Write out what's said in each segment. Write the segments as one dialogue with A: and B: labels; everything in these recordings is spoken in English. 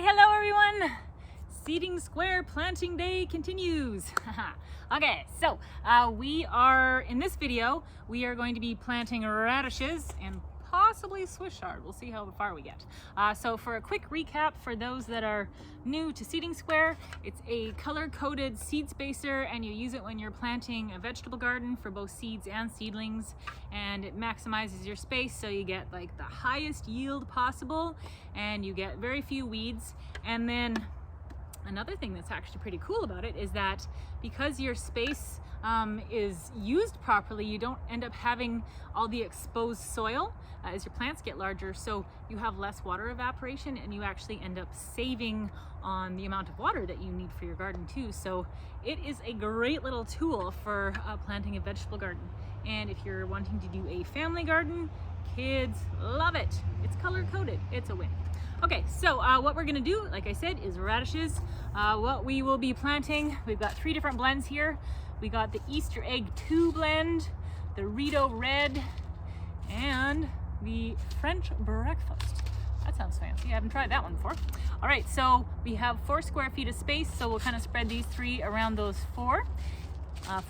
A: Hello everyone! Seeding Square planting day continues. Okay, so in this video, we are going to be planting radishes and possibly Swiss chard. We'll see how far we get. So for a quick recap for those that are new to Seeding Square, it's a color-coded seed spacer and you use it when you're planting a vegetable garden for both seeds and seedlings, and it maximizes your space so you get like the highest yield possible and you get very few weeds. And then another thing that's actually pretty cool about it is that because your space is used properly, you don't end up having all the exposed soil as your plants get larger, so you have less water evaporation and you actually end up saving on the amount of water that you need for your garden too. So it is a great little tool for planting a vegetable garden. And if you're wanting to do a family garden, kids love it. It's color coded, it's a win. Okay, so what we're gonna do, like I said, is radishes. What we will be planting, we've got 3 different blends here. We got the Easter Egg 2 blend, the Rito Red, and the French Breakfast. That sounds fancy, I haven't tried that one before. All right, so we have 4 square feet of space, so we'll kind of spread these 3 around those 4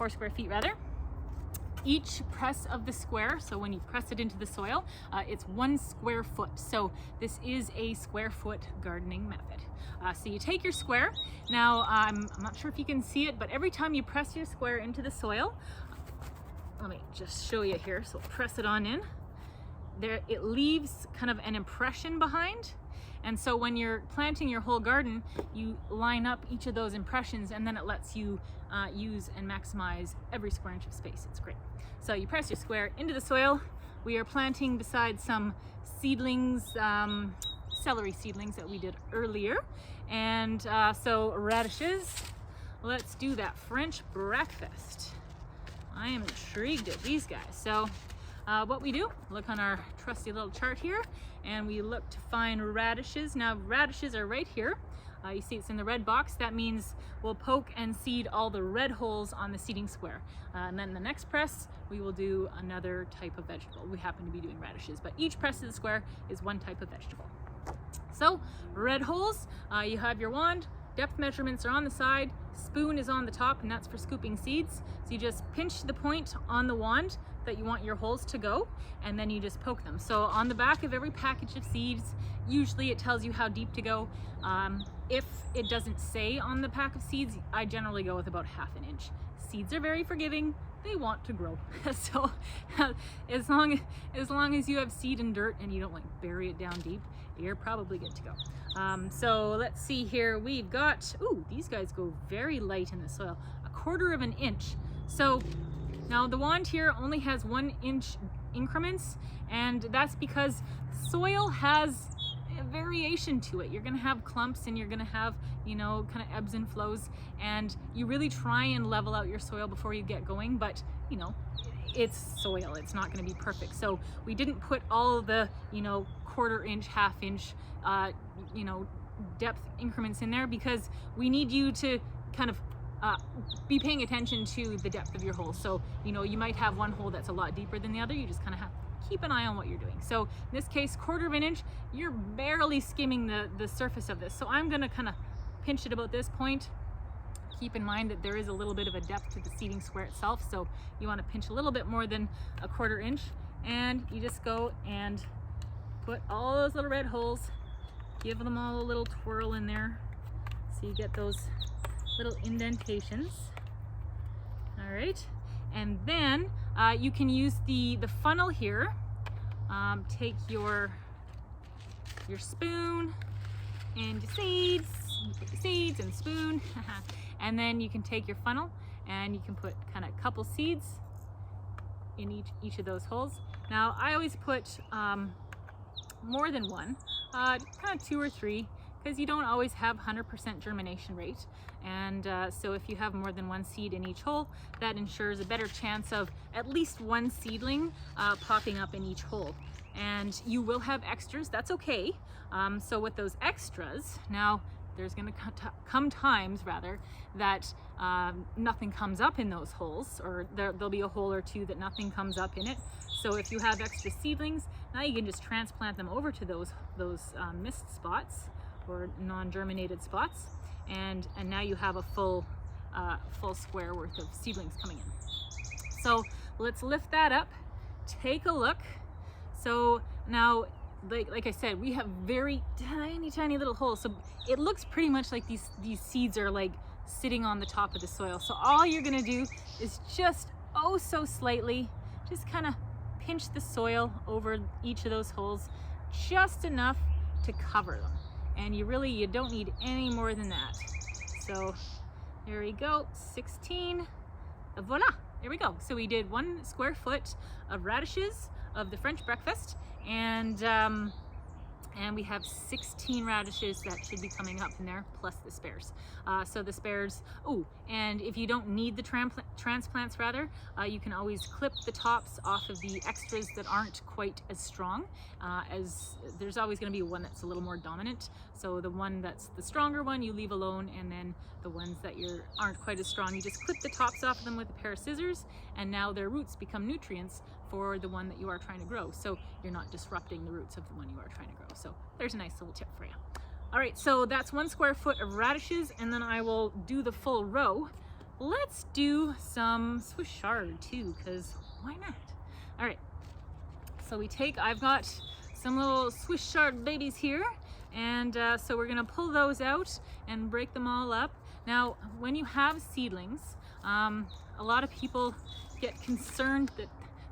A: square feet rather. Each press of the square, so when you press it into the soil, it's 1 square foot. So this is a square foot gardening method. So you take your square. Now, I'm not sure if you can see it, but every time you press your square into the soil, let me just show you here. So press it on in. There, it leaves kind of an impression behind. And so when you're planting your whole garden, you line up each of those impressions and then it lets you use and maximize every square inch of space. It's great. So you press your square into the soil. We are planting beside some seedlings, celery seedlings that we did earlier. And so radishes, let's do that French breakfast. I am intrigued at these guys. So what we do, look on our trusty little chart here, and we look to find radishes. Now radishes are right here. You see it's in the red box. That means we'll poke and seed all the red holes on the seeding square. And then the next press, we will do another type of vegetable. We happen to be doing radishes, but each press of the square is one type of vegetable. So red holes, you have your wand, depth measurements are on the side, spoon is on the top, and that's for scooping seeds. So you just pinch the point on the wand that you want your holes to go, and then you just poke them. So on the back of every package of seeds, usually it tells you how deep to go. If it doesn't say on the pack of seeds, I generally go with about 1/2 inch. Seeds are very forgiving, they want to grow. So as long as you have seed and dirt and you don't like bury it down deep, you're probably good to go. So let's see here, we've got, ooh, these guys go very light in the soil, 1/4 inch. So now the wand here only has 1 inch increments, and that's because soil has a variation to it. You're gonna have clumps and you're gonna have, you know, kind of ebbs and flows, and you really try and level out your soil before you get going, but you know, it's soil, it's not gonna be perfect. So we didn't put all the, you know, 1/4 inch, 1/2 inch, you know, depth increments in there because we need you to kind of be paying attention to the depth of your hole. So, you know, you might have one hole that's a lot deeper than the other. You just kind of have to keep an eye on what you're doing. So in this case, 1/4 inch, you're barely skimming the surface of this. So I'm gonna kind of pinch it about this point. Keep in mind that there is a little bit of a depth to the seeding square itself. So you want to pinch a little bit more than 1/4 inch. And you just go and put all those little red holes, give them all a little twirl in there. So you get those little indentations. All right, and then you can use the funnel here. Take your spoon and your seeds and spoon, and then you can take your funnel and you can put kind of a couple seeds in each of those holes. Now I always put more than 1, kind of 2 or 3, because you don't always have 100% germination rate. And so if you have more than 1 seed in each hole, that ensures a better chance of at least 1 seedling popping up in each hole. And you will have extras, that's okay. So with those extras, now there's gonna come times rather that nothing comes up in those holes, or there'll be a hole or 2 that nothing comes up in it. So if you have extra seedlings, now you can just transplant them over to those missed spots, or non-germinated spots, and now you have a full square worth of seedlings coming in. So let's lift that up, take a look. So now, like I said, we have very tiny little holes, so it looks pretty much like these seeds are like sitting on the top of the soil. So all you're gonna do is just so slightly just kind of pinch the soil over each of those holes, just enough to cover them, and you don't need any more than that. So there we go, 16, voila, there we go. So we did 1 square foot of radishes of the French breakfast, and we have 16 radishes that should be coming up in there, plus the spares. So the spares, and if you don't need the transplants rather, you can always clip the tops off of the extras that aren't quite as strong, as there's always going to be one that's a little more dominant. So the one that's the stronger one you leave alone, and then the ones that aren't quite as strong, you just clip the tops off of them with a pair of scissors, and now their roots become nutrients for the one that you are trying to grow. So you're not disrupting the roots of the one you are trying to grow. So there's a nice little tip for you. All right, so that's 1 square foot of radishes, and then I will do the full row. Let's do some Swiss chard too, because why not? All right, so I've got some little Swiss chard babies here, and so we're gonna pull those out and break them all up. Now, when you have seedlings, a lot of people get concerned that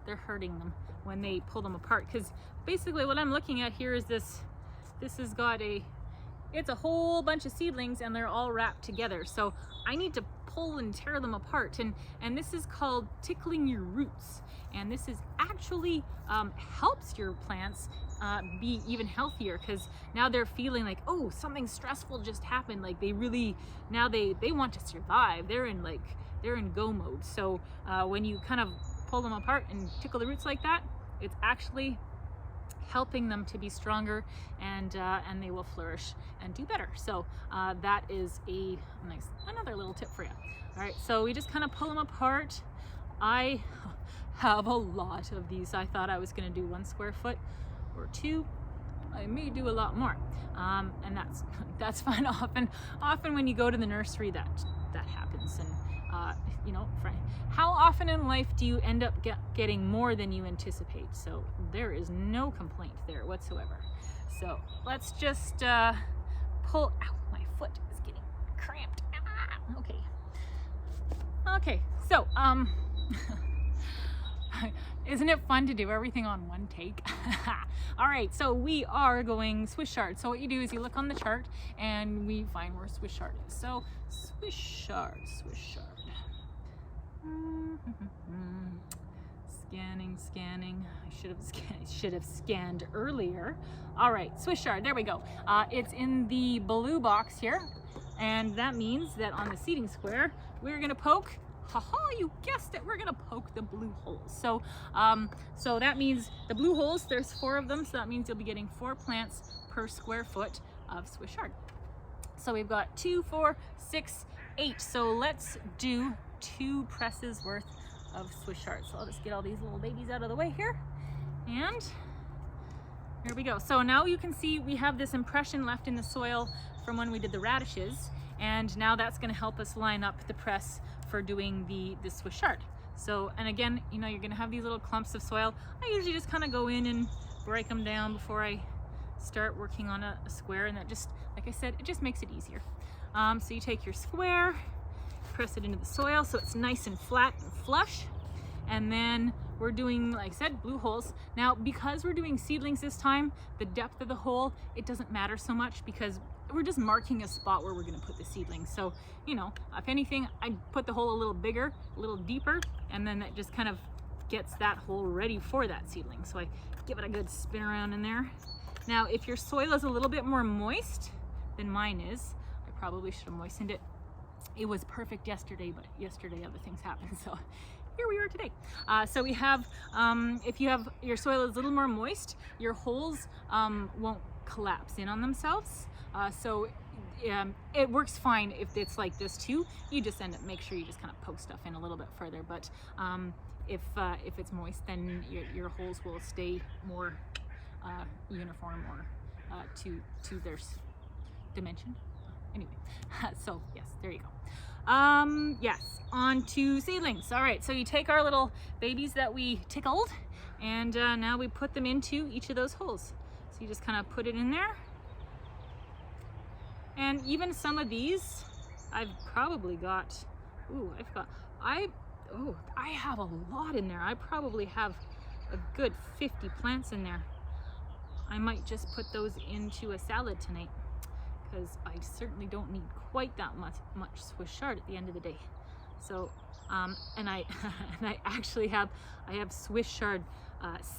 A: they're hurting them when they pull them apart, because basically what I'm looking at here is this has got it's a whole bunch of seedlings, and they're all wrapped together. So I need to pull and tear them apart, and this is called tickling your roots, and this is actually helps your plants be even healthier, because now they're feeling like, oh, something stressful just happened. Like they want to survive. They're in go mode. So when you kind of pull them apart and tickle the roots like that, it's actually helping them to be stronger, and they will flourish and do better. So that is another little tip for you. All right, so we just kind of pull them apart. I have a lot of these. I thought I was going to do 1 square foot or 2. I may do a lot more, and that's fine. Often when you go to the nursery, that happens. And how often in life do you end up getting more than you anticipate? So there is no complaint there whatsoever. So let's just pull out. My foot is getting cramped. Okay, so isn't it fun to do everything on one take? All right, so we are going Swiss chard. So what you do is you look on the chart and we find where Swiss chard is. So Swiss chard. Scanning. I should have scanned earlier. All right, Swiss chard, there we go. It's in the blue box here, and that means that on the seeding square, we're gonna poke, you guessed it, we're gonna poke the blue holes. So so that means the blue holes, there's 4 of them, so that means you'll be getting 4 plants per square foot of Swiss chard. So we've got 2, 4, 6, 8. So let's do 2 presses worth of Swiss chard. So I'll just get all these little babies out of the way here, and here we go. So now you can see we have this impression left in the soil from when we did the radishes, and now that's going to help us line up the press for doing the Swiss chard. So, and again, you're going to have these little clumps of soil. I usually just kind of go in and break them down before I start working on a square, and that just, like I said, it just makes it easier. So you take your square, press it into the soil so it's nice and flat and flush, and then we're doing, like I said, blue holes. Now, because we're doing seedlings this time, the depth of the hole, it doesn't matter so much, because we're just marking a spot where we're going to put the seedlings. So, if anything, I put the hole a little bigger, a little deeper, and then that just kind of gets that hole ready for that seedling. So I give it a good spin around in there. Now, if your soil is a little bit more moist than mine is, I probably should have moistened it. It was perfect yesterday, but yesterday other things happened, so here we are today. So we have, if your soil is a little more moist, your holes won't collapse in on themselves. So it works fine if it's like this too. You just make sure you just kind of poke stuff in a little bit further. But if it's moist, then your holes will stay more uniform, or dimension. Anyway, so yes, there you go. Yes, on to seedlings. All right, so you take our little babies that we tickled, and now we put them into each of those holes. So you just kind of put it in there. And even some of these, I've probably got, I have a lot in there. I probably have a good 50 plants in there. I might just put those into a salad tonight, because I certainly don't need quite that much Swiss chard at the end of the day. So, and I actually have Swiss chard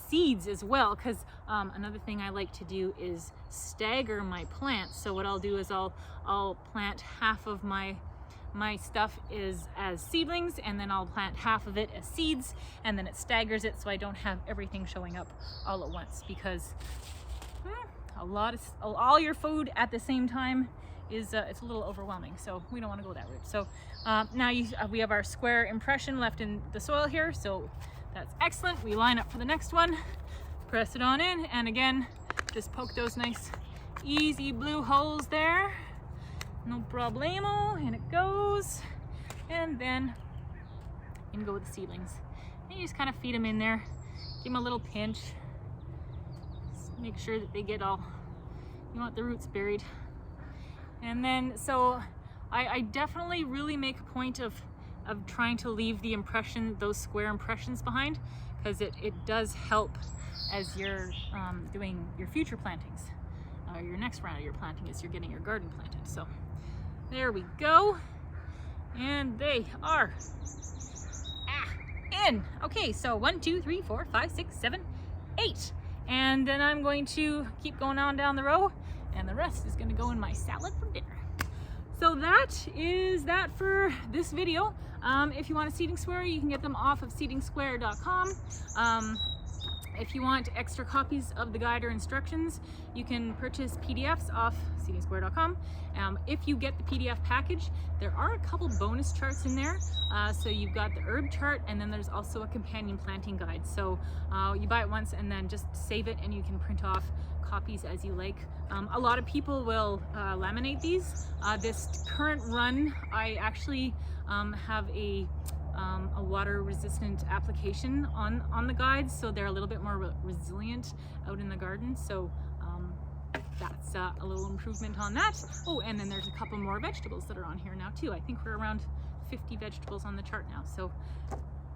A: seeds as well, because another thing I like to do is stagger my plants. So what I'll do is I'll plant half of my stuff as seedlings, and then I'll plant half of it as seeds, and then it staggers it so I don't have everything showing up all at once, because all your food at the same time is it's a little overwhelming, so we don't want to go that route. So now we have our square impression left in the soil here, so that's excellent. We line up for the next one, press it on in, and again just poke those nice easy blue holes there, no problemo, and it goes. And then you can go with the seedlings, and you just kind of feed them in there, give them a little pinch. Make sure that they get all, you want the roots buried. And then, so I definitely really make a point of trying to leave the impression, those square impressions behind, because it does help as you're doing your future plantings, or your next round of your planting as you're getting your garden planted. So there we go. And they are in. Okay, so 1, 2, 3, 4, 5, 6, 7, 8. And then I'm going to keep going on down the row, and the rest is going to go in my salad for dinner. So that is that for this video. If you want a seeding square, you can get them off of seedingsquare.com. If you want extra copies of the guide or instructions, you can purchase PDFs off seedingsquare.com. If you get the PDF package, there are a couple bonus charts in there. So you've got the herb chart, and then there's also a companion planting guide. So you buy it once and then just save it, and you can print off copies as you like. A lot of people will laminate these. This current run, I actually have a water resistant application on the guides, so they're a little bit more resilient out in the garden. So that's a little improvement on that. Oh, and then there's a couple more vegetables that are on here now too. I think we're around 50 vegetables on the chart now. So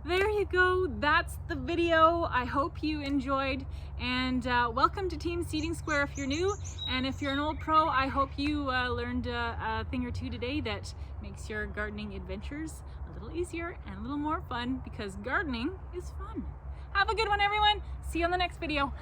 A: there you go. That's the video. I hope you enjoyed, and welcome to Team Seeding Square if you're new, and if you're an old pro, I hope you learned a thing or two today that makes your gardening adventures a little easier and a little more fun, because gardening is fun. Have a good one, everyone. See you on the next video.